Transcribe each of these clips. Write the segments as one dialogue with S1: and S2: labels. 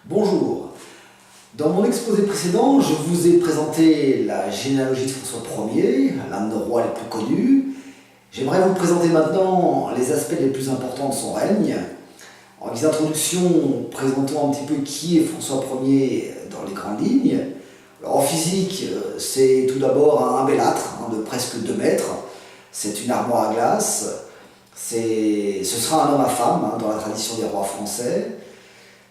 S1: Bonjour. Dans mon exposé précédent, je vous ai présenté la généalogie de François Ier, l'un de nos rois les plus connus. J'aimerais vous présenter maintenant les aspects les plus importants de son règne. En guise d'introduction, présentons un petit peu qui est François Ier dans les grandes lignes. Alors, en physique, c'est tout d'abord un bellâtre de presque 2 mètres. C'est une armoire à glace. Ce sera un homme à femme dans la tradition des rois français.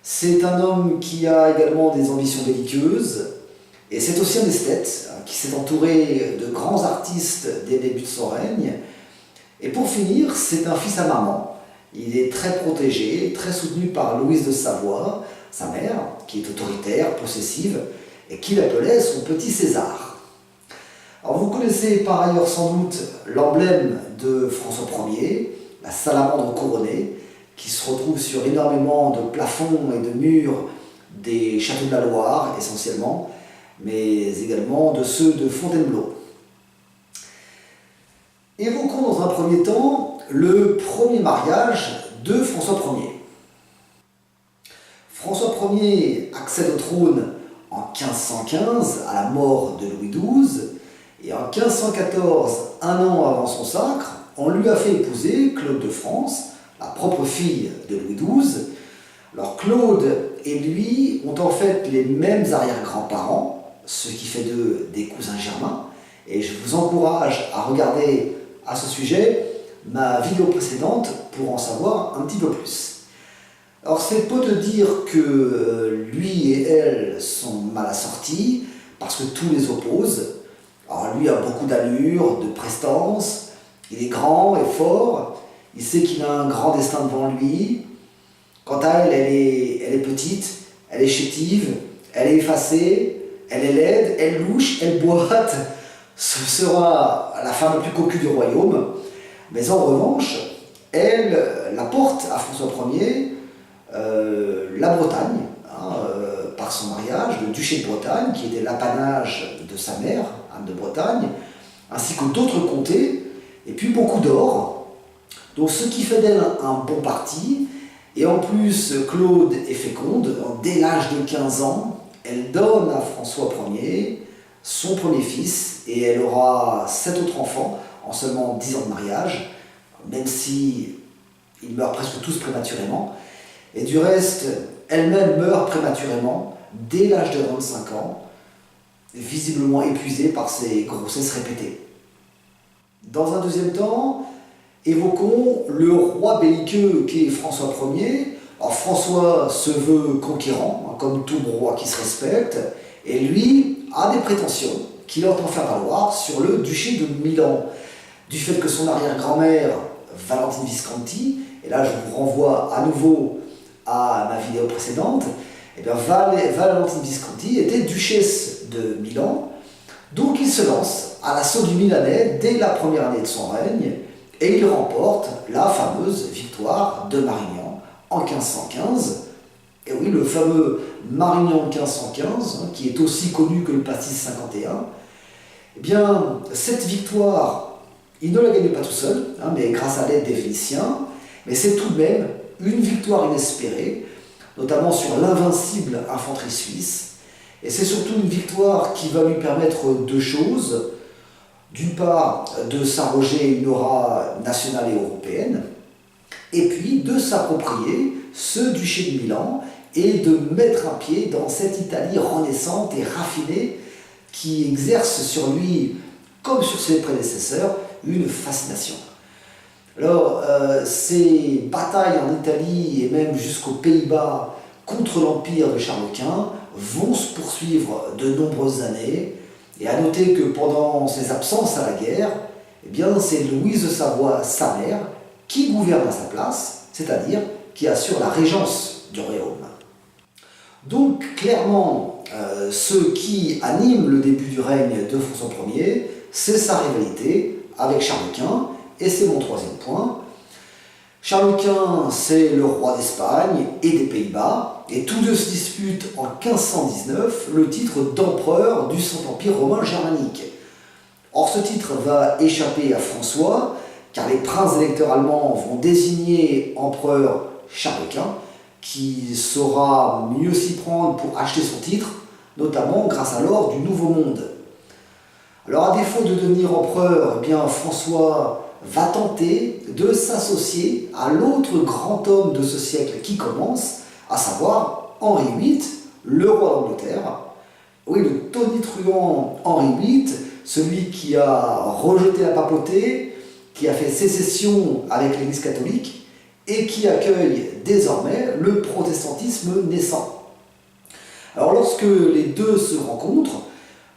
S1: C'est un homme qui a également des ambitions belliqueuses, et c'est aussi un esthète qui s'est entouré de grands artistes dès le début de son règne. Et pour finir, c'est un fils à maman. Il est très protégé, très soutenu par Louise de Savoie, sa mère, qui est autoritaire, possessive, et qui l'appelait son petit César. Alors vous connaissez par ailleurs sans doute l'emblème de François Ier, la salamandre couronnée, qui se retrouve sur énormément de plafonds et de murs des châteaux de la Loire, essentiellement, mais également de ceux de Fontainebleau. Évoquons dans un premier temps le premier mariage de François Ier. François Ier accède au trône en 1515, à la mort de Louis XII, et en 1514, un an avant son sacre, on lui a fait épouser Claude de France, la propre fille de Louis XII. Alors Claude et lui ont en fait les mêmes arrière-grands-parents, ce qui fait d'eux des cousins germains, et je vous encourage à regarder à ce sujet ma vidéo précédente pour en savoir un petit peu plus. Alors c'est peu de dire que lui et elle sont mal assortis, parce que tout les oppose. Alors lui a beaucoup d'allure, de prestance, il est grand et fort, il sait qu'il a un grand destin devant lui. Quant à elle, elle est petite, elle est chétive, elle est effacée, elle est laide, elle louche, elle boite. Ce sera la femme la plus coquue du royaume. Mais en revanche, elle apporte à François Ier la Bretagne, par son mariage, le duché de Bretagne, qui était l'apanage de sa mère, Anne de Bretagne, ainsi que d'autres comtés, et puis beaucoup d'or. Donc ce qui fait d'elle un bon parti, et en plus Claude est féconde. Dès l'âge de 15 ans, elle donne à François Ier son premier fils, et elle aura 7 autres enfants en seulement 10 ans de mariage, même si ils meurent presque tous prématurément. Et du reste, elle-même meurt prématurément, dès l'âge de 25 ans, visiblement épuisée par ses grossesses répétées. Dans un deuxième temps, évoquons le roi belliqueux qu'est François Ier. Alors François se veut conquérant, comme tout roi qui se respecte, et lui a des prétentions qu'il entend faire valoir sur le duché de Milan, du fait que son arrière-grand-mère, Valentine Visconti, et là je vous renvoie à nouveau à ma vidéo précédente, et bien Valentine Visconti était duchesse de Milan, donc il se lance à l'assaut du Milanais dès la première année de son règne, et il remporte la fameuse victoire de Marignan en 1515. Et oui, le fameux Marignan 1515, qui est aussi connu que le Pastis 51. Eh bien, cette victoire, il ne la gagne pas tout seul, mais grâce à l'aide des Vénitiens. Mais c'est tout de même une victoire inespérée, notamment sur l'invincible infanterie suisse. Et c'est surtout une victoire qui va lui permettre 2 choses. D'une part, de s'arroger une aura nationale et européenne, et puis de s'approprier ce duché de Milan et de mettre un pied dans cette Italie renaissante et raffinée qui exerce sur lui, comme sur ses prédécesseurs, une fascination. Alors, ces batailles en Italie et même jusqu'aux Pays-Bas contre l'empire de Charles Quint vont se poursuivre de nombreuses années. Et à noter que pendant ses absences à la guerre, eh bien, c'est Louise de Savoie, sa mère, qui gouverne à sa place, c'est-à-dire qui assure la régence du royaume. Donc, clairement, ce qui anime le début du règne de François Ier, c'est sa rivalité avec Charles Quint, et c'est mon 3e point. Charles Quint, c'est le roi d'Espagne et des Pays-Bas, et tous deux se disputent en 1519 le titre d'empereur du Saint-Empire romain germanique. Or, ce titre va échapper à François, car les princes électeurs allemands vont désigner empereur Charles Quint, qui saura mieux s'y prendre pour acheter son titre, notamment grâce à l'or du Nouveau Monde. Alors à défaut de devenir empereur, eh bien François va tenter de s'associer à l'autre grand homme de ce siècle qui commence, à savoir Henri VIII, le roi d'Angleterre. Oui, le tonitruant Henri VIII, celui qui a rejeté la papauté, qui a fait sécession avec l'Église catholique et qui accueille désormais le protestantisme naissant. Alors lorsque les deux se rencontrent,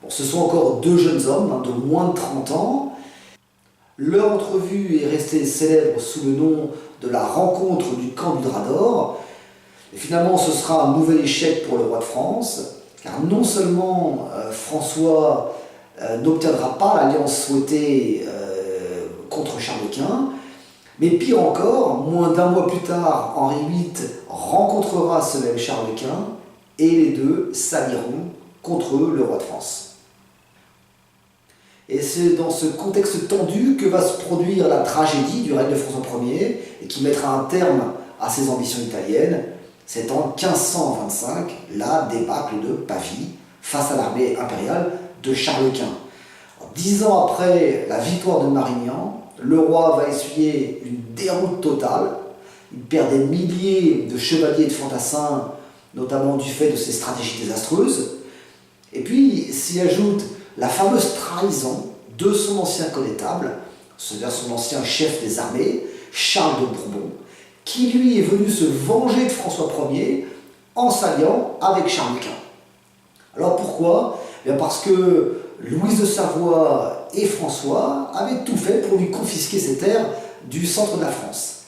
S1: ce sont encore deux jeunes hommes de moins de 30 ans. Leur entrevue est restée célèbre sous le nom de la rencontre du camp du Drap d'Or. Et finalement, ce sera un nouvel échec pour le roi de France, car non seulement François n'obtiendra pas l'alliance souhaitée contre Charles Quint, mais pire encore, moins d'un mois plus tard, Henri VIII rencontrera ce même Charles Quint et les deux s'allieront contre le roi de France. Et c'est dans ce contexte tendu que va se produire la tragédie du règne de François Ier et qui mettra un terme à ses ambitions italiennes. C'est en 1525 la débâcle de Pavie face à l'armée impériale de Charles Quint. 10 ans après la victoire de Marignan, le roi va essuyer une déroute totale. Il perd des milliers de chevaliers et de fantassins, notamment du fait de ses stratégies désastreuses. Et puis s'y ajoute la fameuse trahison de son ancien connétable, c'est-à-dire son ancien chef des armées, Charles de Bourbon, qui lui est venu se venger de François Ier en s'alliant avec Charles Quint. Alors pourquoi ? Eh bien parce que Louise de Savoie et François avaient tout fait pour lui confisquer ses terres du centre de la France.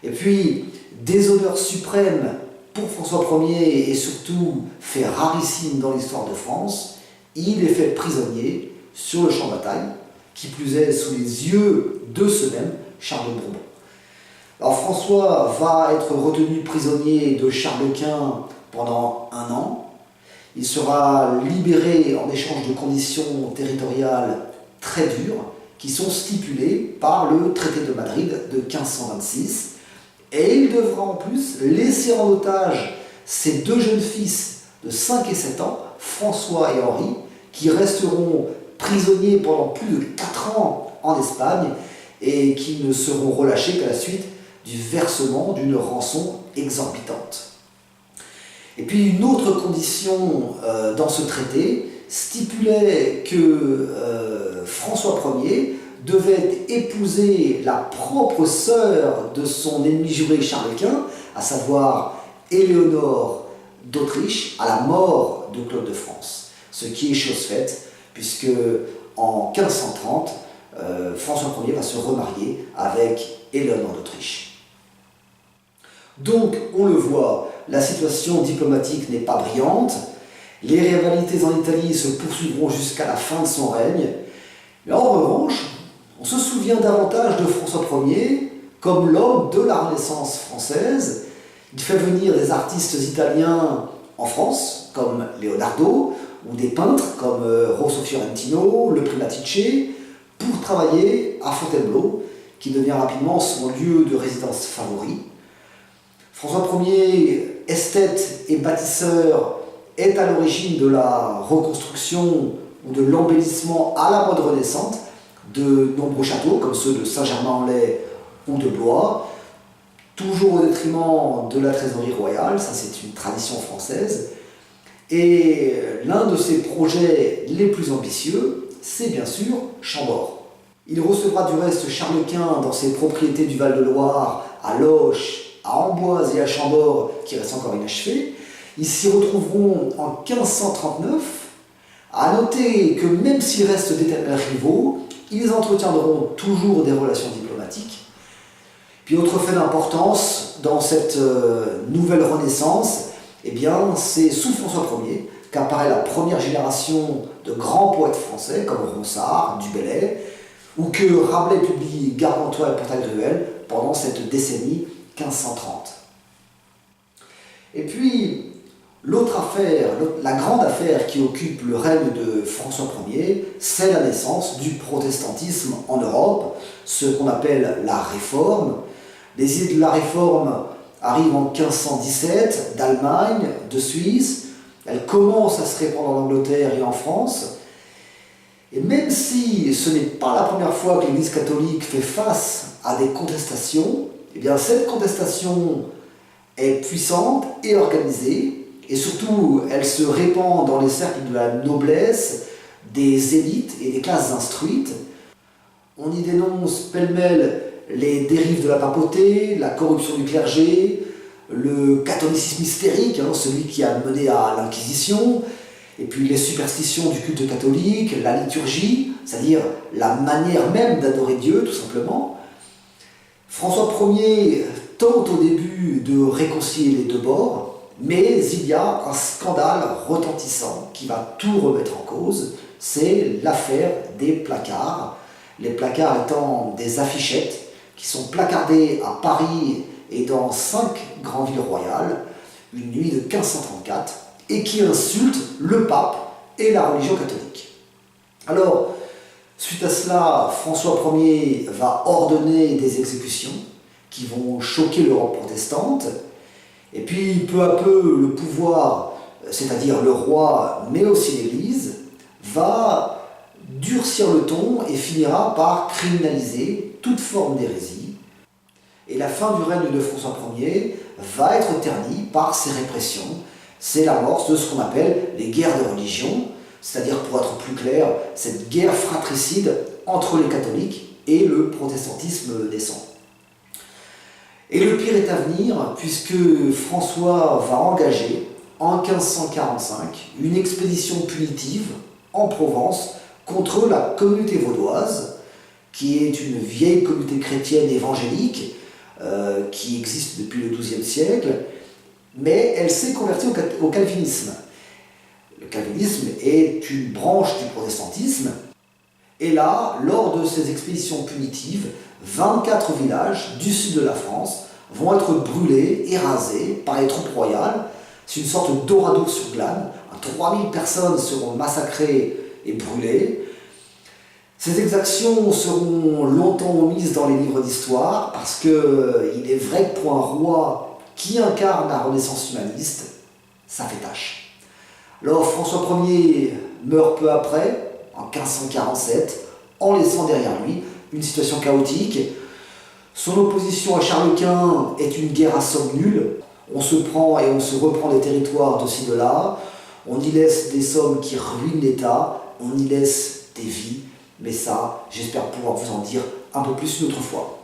S1: Et puis, déshonneur suprême pour François Ier et surtout fait rarissime dans l'histoire de France, il est fait prisonnier sur le champ de bataille, qui plus est sous les yeux de ce même Charles de Bourbon. Alors François va être retenu prisonnier de Charles Quint pendant 1 an. Il sera libéré en échange de conditions territoriales très dures, qui sont stipulées par le traité de Madrid de 1526. Et il devra en plus laisser en otage ses deux jeunes fils de 5 et 7 ans, François et Henri, qui resteront prisonniers pendant plus de 4 ans en Espagne et qui ne seront relâchés qu'à la suite du versement d'une rançon exorbitante. Et puis une autre condition dans ce traité stipulait que François Ier devait épouser la propre sœur de son ennemi juré Charles Quint, à savoir Éléonore d'Autriche, à la mort de Claude de France. Ce qui est chose faite, puisque en 1530, François Ier va se remarier avec Éléonore d'Autriche. Donc, on le voit, la situation diplomatique n'est pas brillante, les rivalités en Italie se poursuivront jusqu'à la fin de son règne, mais en revanche, on se souvient davantage de François Ier comme l'homme de la Renaissance française. Il fait venir des artistes italiens en France, comme Leonardo, ou des peintres comme Rosso Fiorentino, le Primatice, pour travailler à Fontainebleau, qui devient rapidement son lieu de résidence favori. François Ier, esthète et bâtisseur, est à l'origine de la reconstruction ou de l'embellissement à la mode renaissante de nombreux châteaux, comme ceux de Saint-Germain-en-Laye ou de Blois, toujours au détriment de la trésorerie royale, ça c'est une tradition française. Et l'un de ses projets les plus ambitieux, c'est bien sûr Chambord. Il recevra du reste Charles Quint dans ses propriétés du Val-de-Loire, à Loches, à Amboise et à Chambord, qui restent encore inachevées. Ils s'y retrouveront en 1539. À noter que même s'ils restent d'éternels rivaux, ils entretiendront toujours des relations diplomatiques. Puis autre fait d'importance dans cette nouvelle renaissance, eh bien, c'est sous François Ier qu'apparaît la première génération de grands poètes français comme Ronsard, Du Bellay, ou que Rabelais publie Gargantua et Pantagruel pendant cette décennie 1530. Et puis, l'autre affaire, la grande affaire qui occupe le règne de François Ier, c'est la naissance du protestantisme en Europe, ce qu'on appelle la Réforme. Les idées de la Réforme arrive en 1517 d'Allemagne, de Suisse. Elle commence à se répandre en Angleterre et en France. Et même si ce n'est pas la première fois que l'Église catholique fait face à des contestations, eh bien cette contestation est puissante et organisée, et surtout elle se répand dans les cercles de la noblesse, des élites et des classes instruites. On y dénonce pêle-mêle les dérives de la papauté, la corruption du clergé, le catholicisme hystérique, celui qui a mené à l'Inquisition, et puis les superstitions du culte catholique, la liturgie, c'est-à-dire la manière même d'adorer Dieu, tout simplement. François Ier tente au début de réconcilier les deux bords, mais il y a un scandale retentissant qui va tout remettre en cause, c'est l'affaire des placards. Les placards étant des affichettes qui sont placardées à Paris et dans 5 grandes villes royales, une nuit de 1534, et qui insultent le pape et la religion catholique. Alors, suite à cela, François Ier va ordonner des exécutions qui vont choquer l'Europe protestante, et puis peu à peu, le pouvoir, c'est-à-dire le roi, mais aussi l'Église, va durcir le ton et finira par criminaliser toute forme d'hérésie. Et la fin du règne de François Ier va être ternie par ces répressions. C'est l'amorce de ce qu'on appelle les guerres de religion, c'est-à-dire, pour être plus clair, cette guerre fratricide entre les catholiques et le protestantisme naissant. Et le pire est à venir, puisque François va engager, en 1545, une expédition punitive en Provence contre la communauté vaudoise, qui est une vieille communauté chrétienne évangélique, qui existe depuis le XIIe siècle, mais elle s'est convertie au calvinisme. Le calvinisme est une branche du protestantisme, et là, lors de ces expéditions punitives, 24 villages du sud de la France vont être brûlés et rasés par les troupes royales. C'est une sorte d'oradour sur glane. 3000 personnes seront massacrées et brûlées. Ces exactions seront longtemps omises dans les livres d'histoire parce qu'il est vrai que pour un roi qui incarne la Renaissance humaniste, ça fait tâche. Alors François Ier meurt peu après, en 1547, en laissant derrière lui une situation chaotique. Son opposition à Charles Quint est une guerre à somme nulle. On se prend et on se reprend les territoires de ci de là. On y laisse des sommes qui ruinent l'État. On y laisse des vies. Mais ça, j'espère pouvoir vous en dire un peu plus une autre fois.